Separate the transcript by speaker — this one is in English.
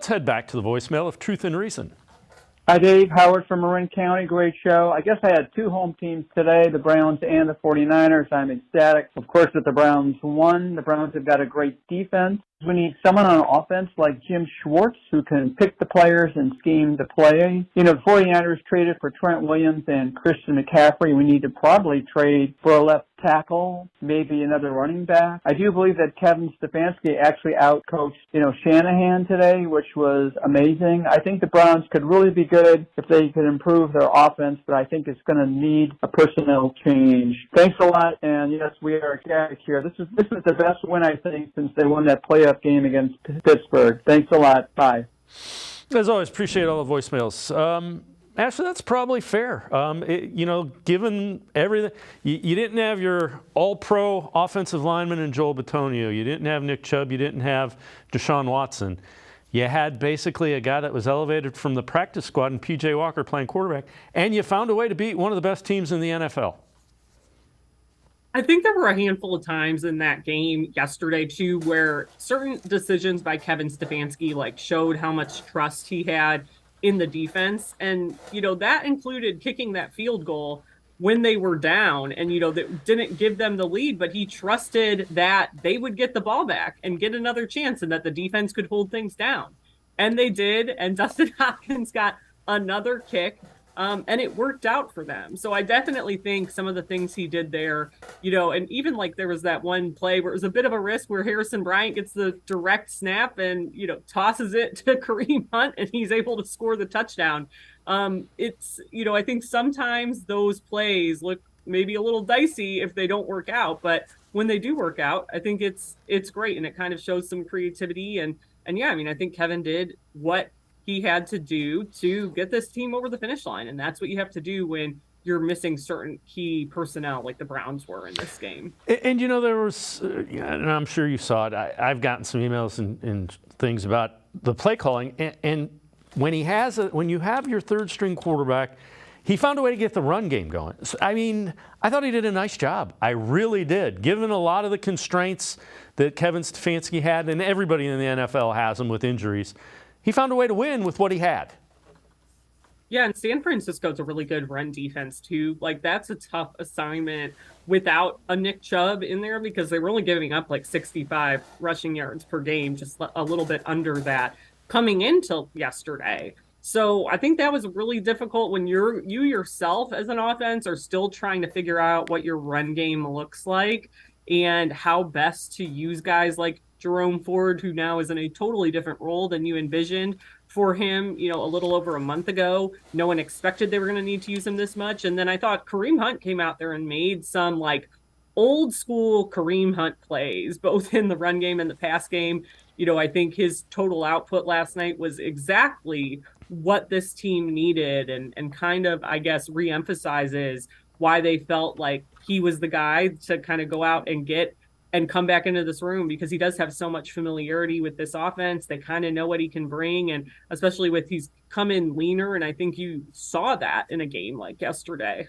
Speaker 1: Let's head back to the voicemail of Truth and Reason.
Speaker 2: Hi, Dave. Howard from Marin County. Great show. I guess I had two home teams today, the Browns and the 49ers. I'm ecstatic. Of course, that the Browns won. The Browns have got a great defense. We need someone on offense like Jim Schwartz who can pick the players and scheme the play. You know, the 49ers traded for Trent Williams and Christian McCaffrey. We need to probably trade for a left tackle, maybe another running back. I do believe that Kevin Stefanski actually outcoached, Shanahan today, which was amazing. I think the Browns could really be good if they could improve their offense, but I think it's going to need a personnel change. Thanks a lot, and yes, we are ecstatic here. This is the best win, I think, since they won that playoff game against Pittsburgh. Thanks a lot. Bye.
Speaker 1: As always, appreciate all the voicemails. Actually, that's probably fair. Given everything, you didn't have your all-pro offensive lineman in Joel Bitonio. You didn't have Nick Chubb. You didn't have Deshaun Watson. You had basically a guy that was elevated from the practice squad and P.J. Walker playing quarterback, and you found a way to beat one of the best teams in the NFL.
Speaker 3: I think there were a handful of times in that game yesterday, too, where certain decisions by Kevin Stefanski showed how much trust he had in the defense. And, that included kicking that field goal when they were down and, that didn't give them the lead, but he trusted that they would get the ball back and get another chance and that the defense could hold things down. And they did. And Dustin Hopkins got another kick. And it worked out for them. So I definitely think some of the things he did there, and even there was that one play where it was a bit of a risk where Harrison Bryant gets the direct snap and, tosses it to Kareem Hunt and he's able to score the touchdown. I think sometimes those plays look maybe a little dicey if they don't work out, but when they do work out, I think it's great. And it kind of shows some creativity and yeah, I think Kevin did what he had to do to get this team over the finish line. And that's what you have to do when you're missing certain key personnel like the Browns were in this game.
Speaker 1: And there was, and I'm sure you saw it, I've gotten some emails and things about the play calling. And when you have your third string quarterback, he found a way to get the run game going. So, I thought he did a nice job. I really did. Given a lot of the constraints that Kevin Stefanski had, and everybody in the NFL has them with injuries, he found a way to win with what he had.
Speaker 3: Yeah, and San Francisco's a really good run defense, too. That's a tough assignment without a Nick Chubb in there because they were only giving up 65 rushing yards per game, just a little bit under that coming into yesterday. So I think that was really difficult when you yourself as an offense are still trying to figure out what your run game looks like and how best to use guys like Jerome Ford, who now is in a totally different role than you envisioned for him, a little over a month ago. No one expected they were going to need to use him this much. And then I thought Kareem Hunt came out there and made some old school Kareem Hunt plays, both in the run game and the pass game. I think his total output last night was exactly what this team needed and kind of, I guess, reemphasizes why they felt like he was the guy to kind of go out and get and come back into this room because he does have so much familiarity with this offense. They kind of know what he can bring. And especially with he's come in leaner. And I think you saw that in a game like yesterday.